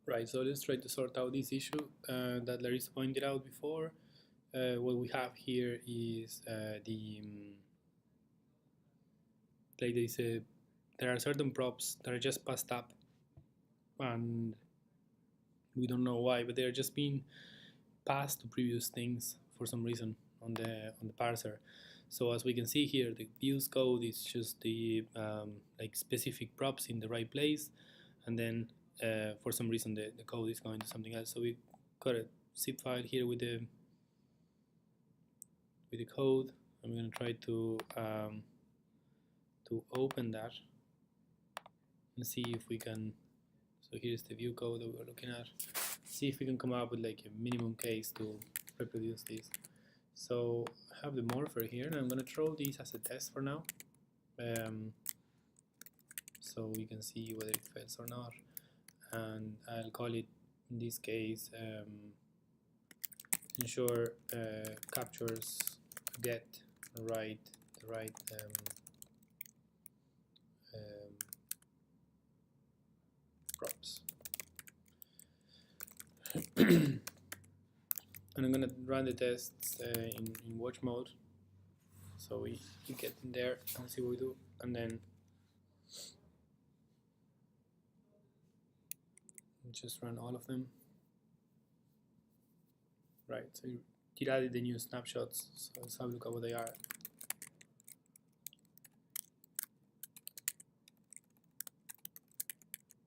Right, so let's try to sort out this issue that Larissa pointed out before. What we have here is like there are certain props that are just passed up, and we don't know why, but they're just being passed to previous things for some reason on the parser. So as we can see here, the views code is just the like specific props in the right place, and then for some reason the code is going to something else. So we got a zip file here with the code. I'm going to try to open that and see if we can. So here's the view code that we were looking at. See if we can come up with like a minimum case to reproduce this. So I have the morpher here, and I'm going to throw this as a test for now, so we can see whether it fails or not. And I'll call it in this case ensure captures get the right props. And I'm gonna run the tests in watch mode, so we get in there and see what we do, and then just run all of them. Right, so it added the new snapshots, so let's have a look at what they are.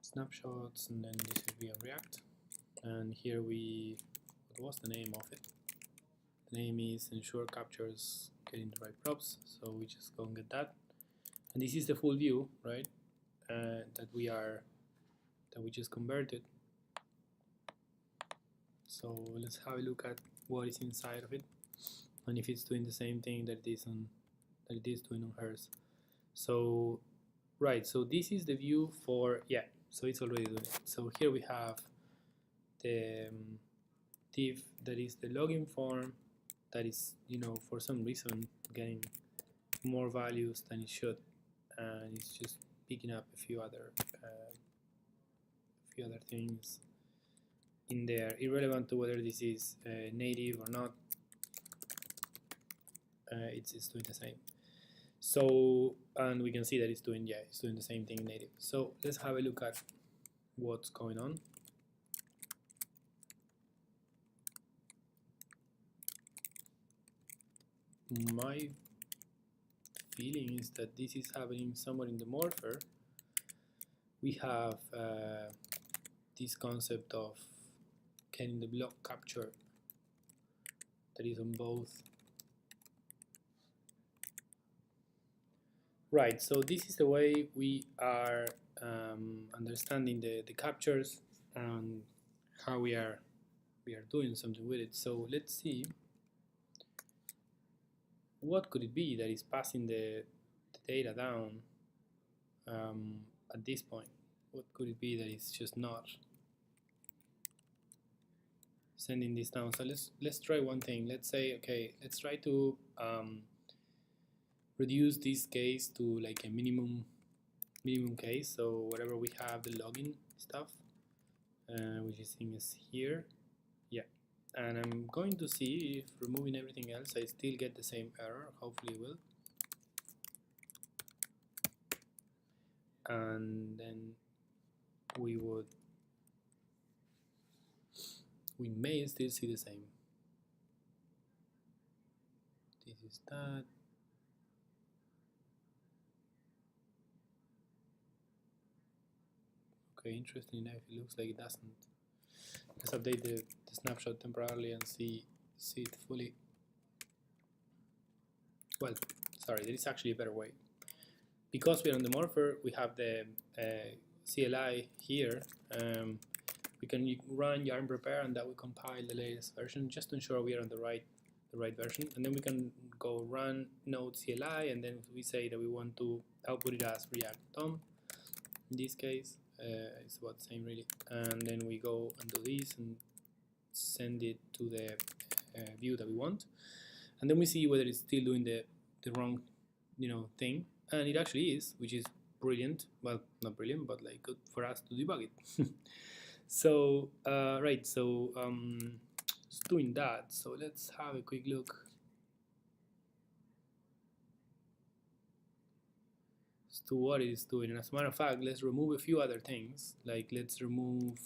Snapshots, and then this will be on React, and here what was the name of it? The name is ensure captures getting the right props, so we just go and get that, and this is the full view, right? That we just converted. So let's have a look at what is inside of it, and if it's doing the same thing that it is doing on hers. So right, so this is the view for, yeah, so it's already doing it. So here we have the div that is the login form that is, for some reason getting more values than it should, and it's just picking up a few other things in there, irrelevant to whether this is native or not. It's doing the same. So, and we can see that it's doing the same thing in native. So let's have a look at what's going on. My feeling is that this is happening somewhere in the morpher. We have this concept of getting the block capture that is on both. Right, so this is the way we are understanding the captures and how we are doing something with it. So let's see, what could it be that is passing the data down at this point? What could it be that is just not sending this down? So let's try one thing. Let's say, okay, let's try to reduce this case to like a minimum case. So whatever we have, the login stuff, which is here, yeah. And I'm going to see if removing everything else I still get the same error. Hopefully it will. And then we may still see the same. This is that. Okay, interesting enough, it looks like it doesn't. Let's update the snapshot temporarily and see it fully. Well, sorry, there is actually a better way. Because we're on the morpher, we have the CLI here. We can run yarn prepare, and that will compile the latest version just to ensure we are on the right version. And then we can go run node CLI, and then we say that we want to output it as React DOM. In this case, it's about the same really. And then we go and do this and send it to the view that we want. And then we see whether it's still doing the wrong, thing. And it actually is, which is brilliant. Well, not brilliant, but like good for us to debug it. So right, so it's doing that. So let's have a quick look as to what it is doing. And as a matter of fact, let's remove a few other things. Like let's remove,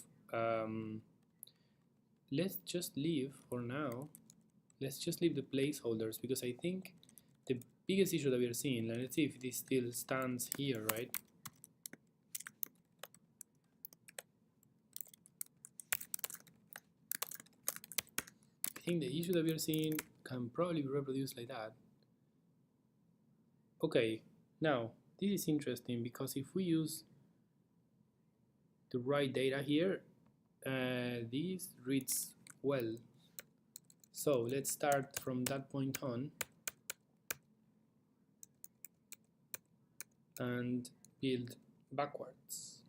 let's just leave for now. Let's just leave the placeholders, because I think the biggest issue that we are seeing, and let's see if this still stands here, right? I think the issue that we are seeing can probably be reproduced like that. Okay, now this is interesting, because if we use the right data here, this reads well. So let's start from that point on and build backwards.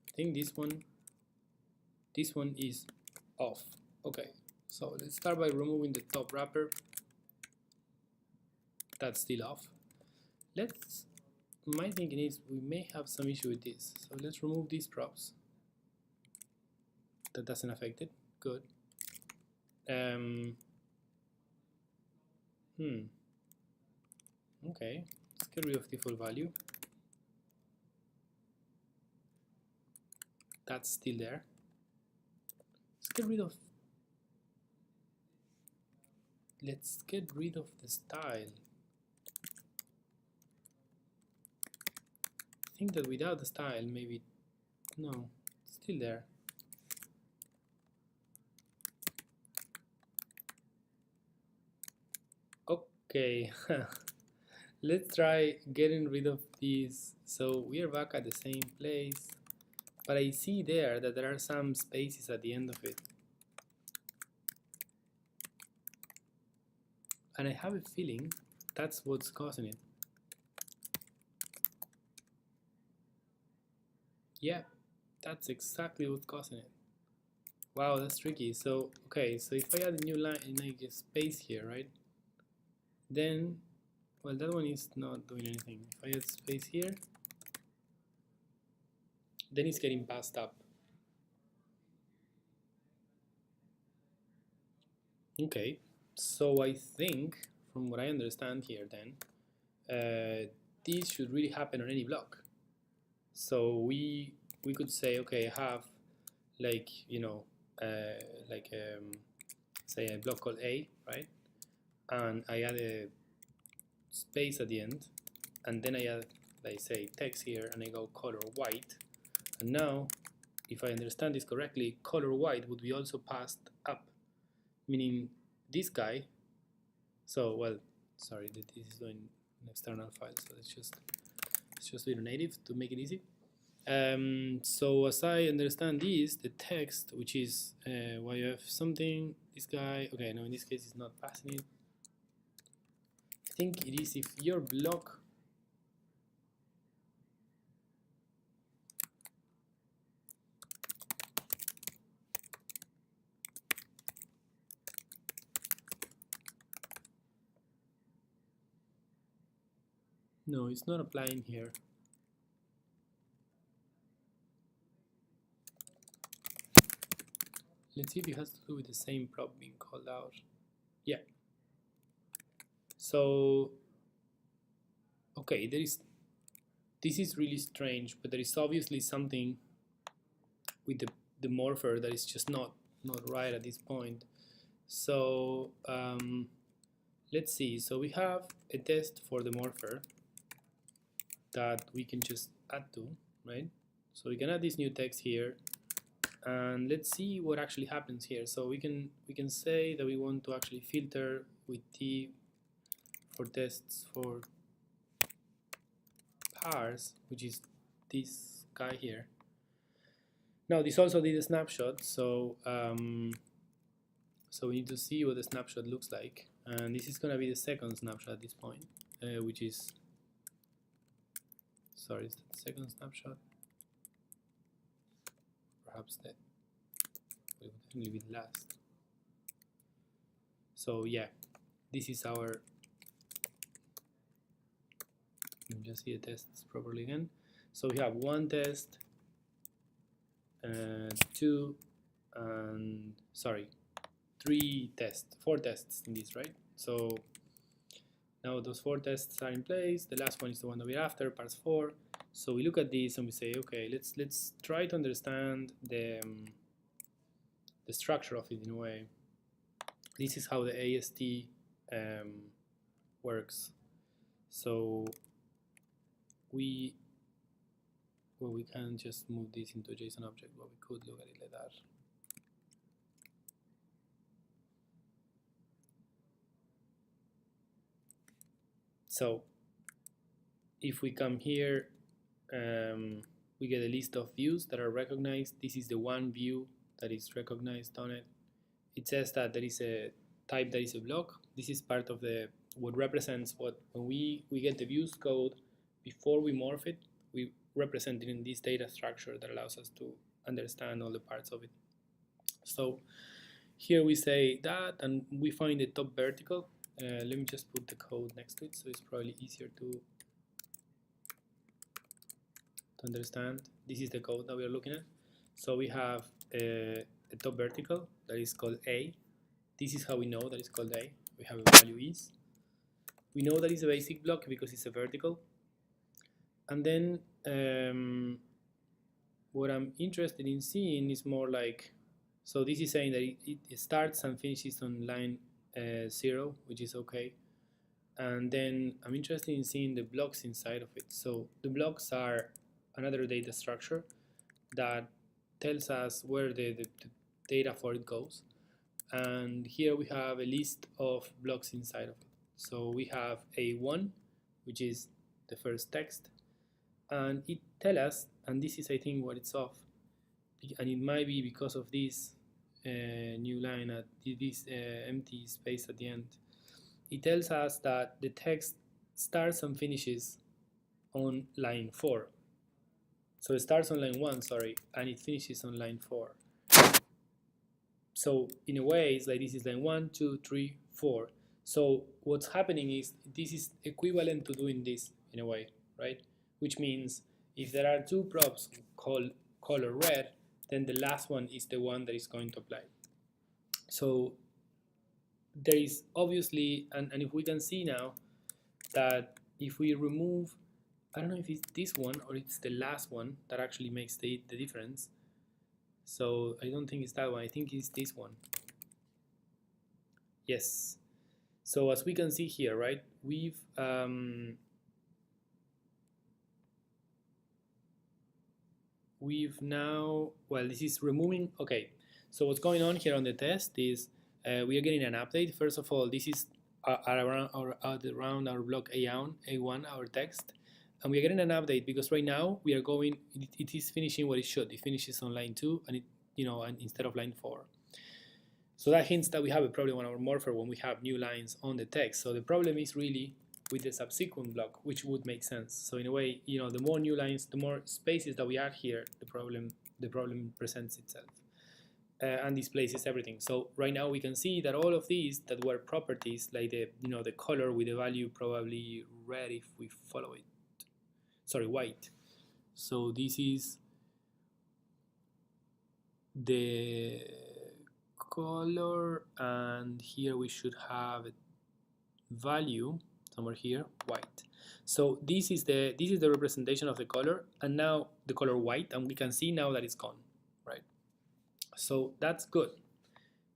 I think this one is off. Okay, so let's start by removing the top wrapper. That's still off. My thinking is we may have some issue with this, so let's remove these props. That doesn't affect it. Good. Okay, let's get rid of default value. That's still there. Let's get rid of the style. I think that without the style, maybe, no, it's still there. Okay, let's try getting rid of these. So we are back at the same place, but I see there that there are some spaces at the end of it. And I have a feeling that's what's causing it. Yeah, that's exactly what's causing it. Wow, that's tricky. So, okay, so if I add a new line, like a space here, right? Then, well, that one is not doing anything. If I add space here, then it's getting passed up. Okay, so I think, from what I understand here then, this should really happen on any block. So we could say, okay, I have, like, you know, say a block called A, right? And I add a space at the end, and then I add, like, say, text here, and I go color white. And now, if I understand this correctly, color white would be also passed up, meaning this guy. So, well, sorry, this is doing an external file, so let's just do it native to make it easy. So as I understand this, the text, which is why you have something, this guy, okay, no, in this case it's not passing it. I think it is if your block no, it's not applying here. Let's see if it has to do with the same prop being called out. Yeah. So, okay, this is really strange, but there is obviously something with the morpher that is just not right at this point. So let's see. So we have a test for the morpher that we can just add to, right? So we can add this new text here, and let's see what actually happens here. So we can say that we want to actually filter with T for tests for parse, which is this guy here. Now this also did a snapshot, so so we need to see what the snapshot looks like, and this is going to be the second snapshot at this point, which is, sorry, is that the second snapshot? Perhaps that will definitely be the last. So yeah, this is our, let me just see the tests properly again. So we have one test, 2 and sorry, 4 tests in this, right? So now those 4 tests are in place. The last one is the one that we're after, parse 4. So we look at this and we say, okay, let's try to understand the structure of it in a way. This is how the AST works. So we can just move this into a JSON object, but we could look at it like that. So if we come here, we get a list of views that are recognized. This is the one view that is recognized on it. It says that there is a type that is a block. This is part of what represents when we get the views code before we morph it, we represent it in this data structure that allows us to understand all the parts of it. So here we say that, and we find the top vertical. Let me just put the code next to it, so it's probably easier to understand. This is the code that we are looking at. So we have a top vertical that is called A. This is how we know that it's called A. We have a value is. We know that it's a basic block because it's a vertical. And then what I'm interested in seeing is more like, so this is saying that it starts and finishes on line 0, which is okay. And then I'm interested in seeing the blocks inside of it. So the blocks are another data structure that tells us where the data for it goes. And here we have a list of blocks inside of it. So we have A1, which is the first text, and it tells us, and this is I think what it's of, and it might be because of this new line at this empty space at the end. It tells us that the text starts and finishes on line 4. So it starts on line 1, sorry, and it finishes on line 4. So in a way, it's like this is line 1, 2, 3, 4. So what's happening is this is equivalent to doing this in a way, right? Which means if there are 2 props called color red, then the last one is the one that is going to apply. So there is obviously, and if we can see now that if we remove, I don't know if it's this one or it's the last one that actually makes the difference. So I don't think it's that one, I think it's this one. Yes. So as we can see here, right, we've now, well, this is removing, okay. So what's going on here on the test is we are getting an update. First of all, this is around our block A1, our text. And we are getting an update because right now we are going, it is finishing what it should. It finishes on line 2 and and instead of line 4. So that hints that we have a problem on our morpher when we have new lines on the text. So the problem is really with the subsequent block, which would make sense. So in a way, the more new lines, the more spaces that we add here, the problem presents itself and displaces everything. So right now we can see that all of these that were properties, like the color with the value probably red if we follow it. Sorry, white. So this is the color, and here we should have a value somewhere here, white. So this is the representation of the color, and now the color white, and we can see now that it's gone, right? So that's good.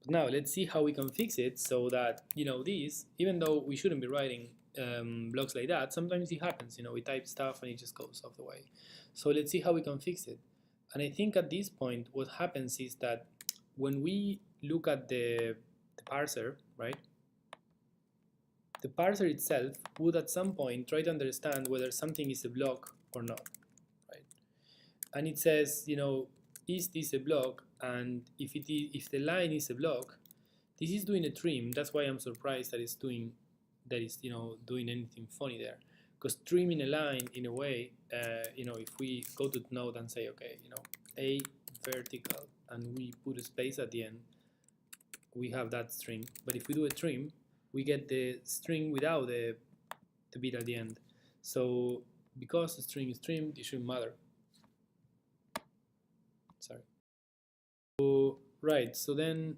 But now let's see how we can fix it so that this, even though we shouldn't be writing blocks like that, sometimes it happens. We type stuff and it just goes off the way. So let's see how we can fix it. And I think at this point what happens is that when we look at the parser, right, the parser itself would at some point try to understand whether something is a block or not, right? And it says, is this a block? And if the line is a block, this is doing a trim. That's why I'm surprised that it's doing anything funny there. Because trimming a line in a way, if we go to node and say, okay, a vertical, and we put a space at the end, we have that string. But if we do a trim, we get the string without the bit at the end. So because the string is trimmed, it shouldn't matter. Sorry. So, right, so then,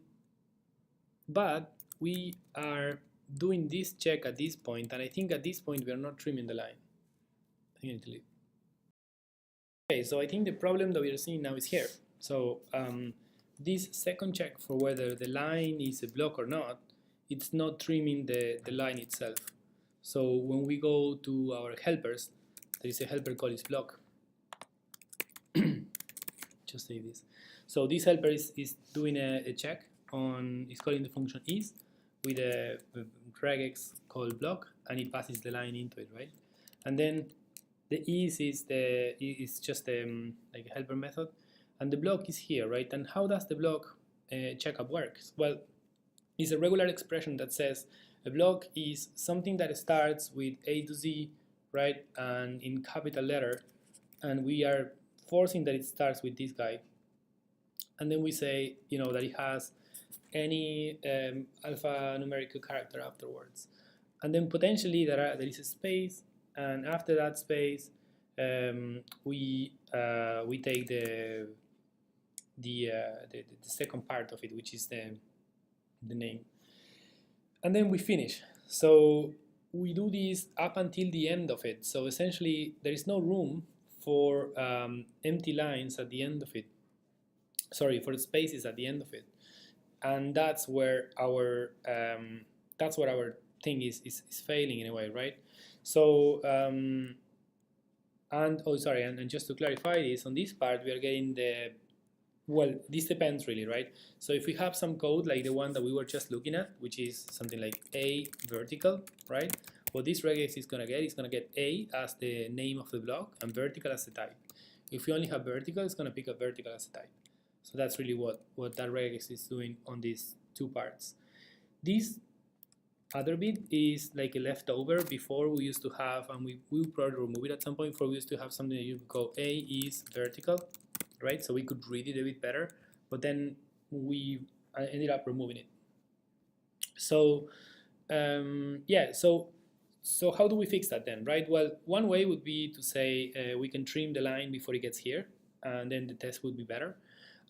but we are doing this check at this point, and I think at this point we are not trimming the line. I think I need to leave. Okay, so I think the problem that we are seeing now is here. So this second check for whether the line is a block or not, it's not trimming the line itself. So when we go to our helpers, there is a helper called isBlock. Just say this. So this helper is doing a check on, it's calling the function is with a regex called block, and it passes the line into it, right? And then the is just like a helper method, and the block is here, right? And how does the block checkup works? Well, it's a regular expression that says a block is something that starts with A to Z, right, and in capital letter, and we are forcing that it starts with this guy, and then we say, you know, that it has any alphanumeric character afterwards, and then potentially there is a space, and after that space we take the second part of it, which is the name, and then we finish. So we do this up until the end of it. So essentially there is no room for empty lines at the end of it, sorry, for spaces at the end of it, and that's where our thing is failing in a way, right? So and oh sorry, and just to clarify this, on this part we are getting the, well, this depends really, right? So if we have some code like the one that we were just looking at, which is something like A vertical, right? What this regex is going to get is going to get A as the name of the block and vertical as the type. If we only have vertical, it's going to pick up vertical as a type. So that's really what that regex is doing on these two parts. This other bit is like a leftover. Before we used to have, and we will probably remove it at some point, before we used to have something that you could call A is vertical, right? So we could read it a bit better, but then we ended up removing it. So yeah, so how do we fix that then, right? Well, one way would be to say we can trim the line before it gets here, and then the test would be better.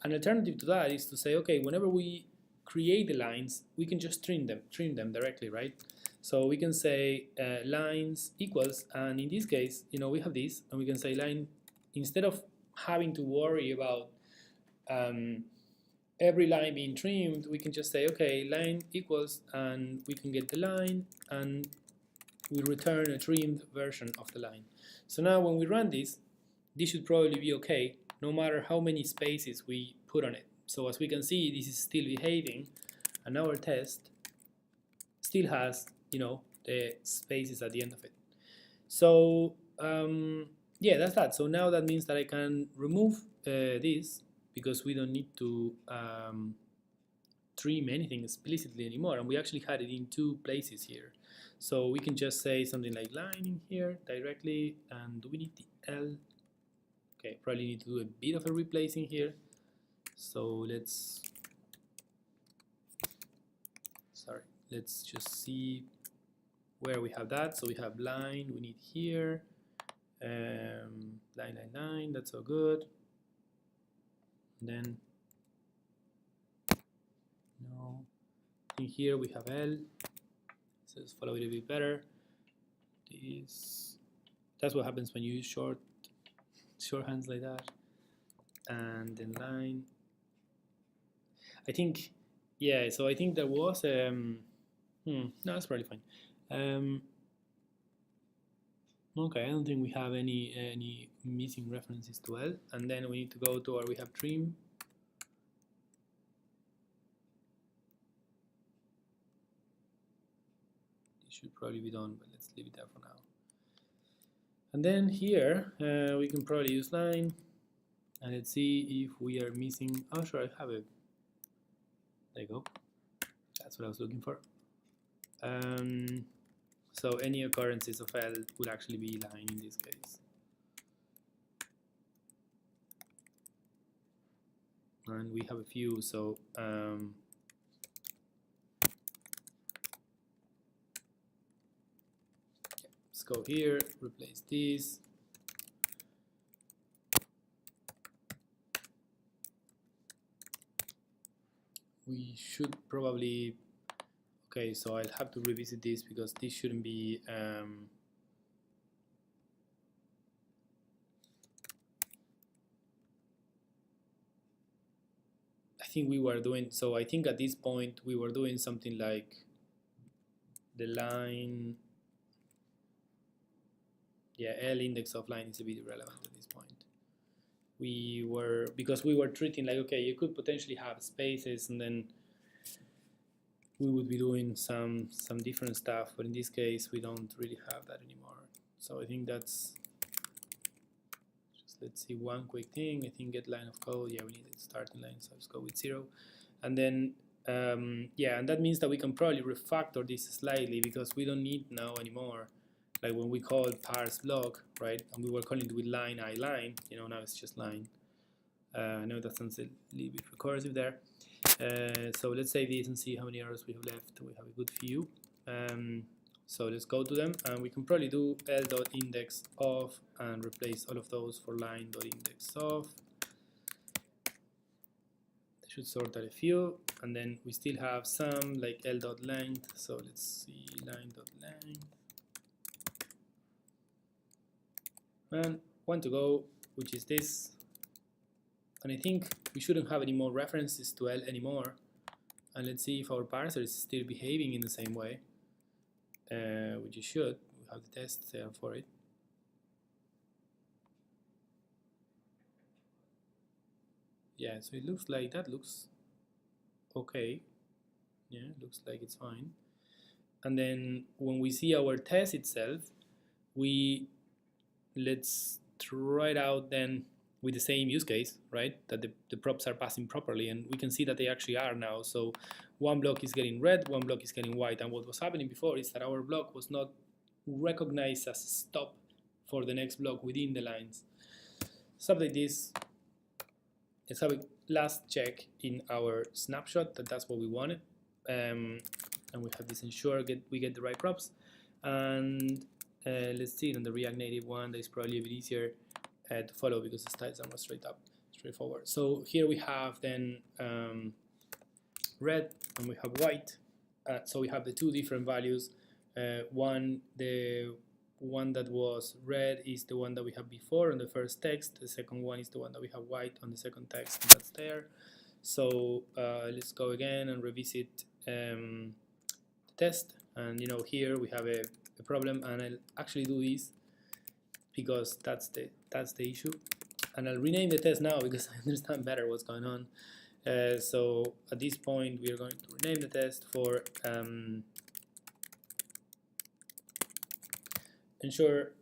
An alternative to that is to say, okay, whenever we create the lines, we can just trim them directly, right? So we can say lines equals, and in this case, you know, we have this, and we can say line, instead of having to worry about every line being trimmed, we can just say, okay, line equals, and we can get the line, and we return a trimmed version of the line. So now when we run this should probably be okay, no matter how many spaces we put on it. So as we can see, this is still behaving, and our test still has, you know, the spaces at the end of it. So yeah, that's that. So now that means that I can remove this, because we don't need to trim anything explicitly anymore, and we actually had it in two places here. So we can just say something like line in here directly, and do we need the L? Okay, probably need to do a bit of a replacing here. So let's just see where we have that. So we have line, we need here, line, that's all good. And then no, in here we have L. So let's follow it a bit better. That's what happens when you use shorthands like that. And then line. I think, yeah. So I think there was no, that's probably fine. Okay, I don't think we have any missing references to L. And then we need to go to where we have trim. It should probably be done, but let's leave it there for now. And then here we can probably use line, and let's see if we are missing. Oh, sure, I have it. There you go. That's what I was looking for. So any occurrences of L would actually be line in this case. And we have a few, so let's go here, replace this. we should probably, okay, so I'll have to revisit this because this shouldn't be I think we were doing, so I think at this point we were doing something like the line, yeah, L index of line is a bit irrelevant at this point. We were, because we were treating like, okay, you could potentially have spaces and then we would be doing some different stuff, but in this case we don't really have that anymore. So I think that's, just let's see one quick thing. I think get line of code, yeah, we need a starting line, so let's go with 0. And then yeah, and that means that we can probably refactor this slightly because we don't need now anymore, like when we call parse block, right, and we were calling it with line I line, you know, now it's just line. I know that sounds a little bit recursive there. So let's save this and see how many errors we have left. We have a good few. So let's go to them, and we can probably do l.index of and replace all of those for line.index of. They should sort out a few, and then we still have some like l.length. So let's see line.length. And one to go, which is this. And I think we shouldn't have any more references to L anymore. And let's see if our parser is still behaving in the same way, which it should. We have the test there for it. Yeah, so it looks like that looks okay. Yeah, it looks like it's fine. And then when we see our test itself, let's try it out then with the same use case, right? That the props are passing properly, and we can see that they actually are now. So one block is getting red, one block is getting white, and what was happening before is that our block was not recognized as a stop for the next block within the lines. Something like this. Let's have a last check in our snapshot that that's what we wanted, and we have this ensure we get the right props. And let's see it on the React Native one. That is probably a bit easier to follow because the styles are more straightforward. So here we have then red and we have white. So we have the two different values. The one that was red is the one that we have before on the first text. The second one is the one that we have white on the second text, and that's there. So let's go again and revisit the test. And you know, here we have a problem, and I'll actually do this because that's the issue, and I'll rename the test now because I understand better what's going on. So at this point we are going to rename the test for ensure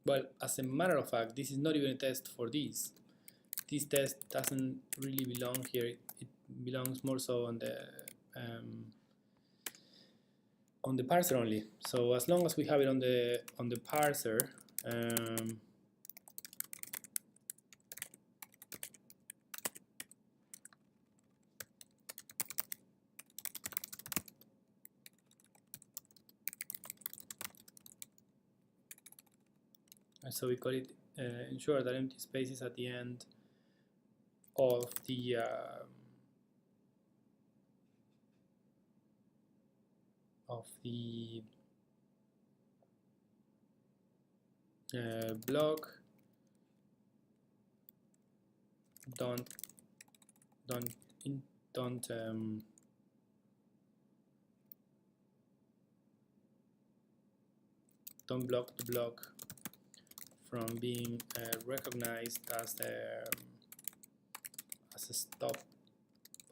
well, as a matter of fact, this is not even a test for this. This test doesn't really belong here. It belongs more so on the parser only. So as long as we have it on the parser, so we call it ensure that empty spaces at the end of the block don't block the block from being recognized as a stop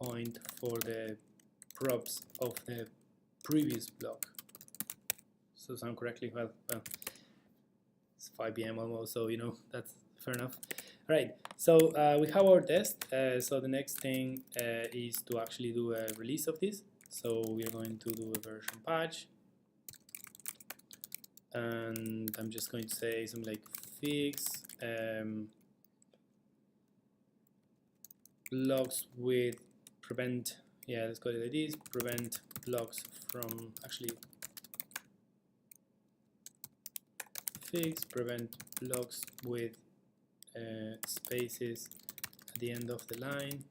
point for the props of the previous block. So sound correctly? Well, it's 5 p.m. almost, so you know that's fair enough. All right, so we have our test. So the next thing is to actually do a release of this. So we are going to do a version patch, and I'm just going to say something like fix blocks with prevent. Yeah, let's call it like this. Prevent blocks from actually fix, prevent blocks with spaces at the end of the line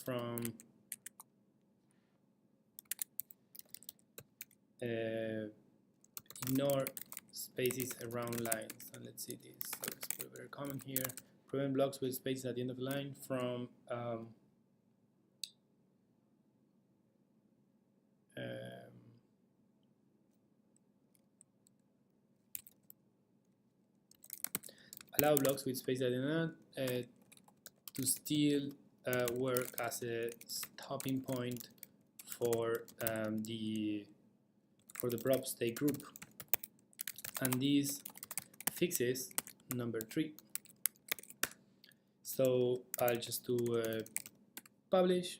from ignore spaces around lines. And let's see this. So let's put a very common here. Prevent blocks with spaces at the end of the line from allow blocks with spaces at the end to still work as a stopping point for the prop state group. And this fixes number 3. So I'll just do publish.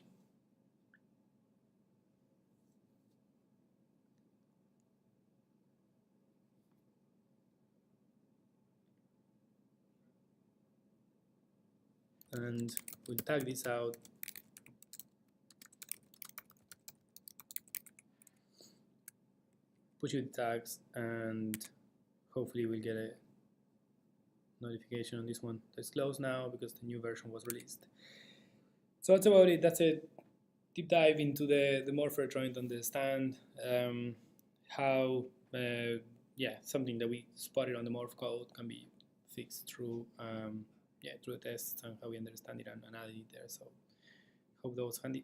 And we'll tag this out. Push with tags, and hopefully we'll get a notification on this one. It's closed now because the new version was released. So that's about it. That's a deep dive into the morpher, trying to understand how something that we spotted on the morph code can be fixed through through the tests, and how we understand it and added it there. So hope that was handy.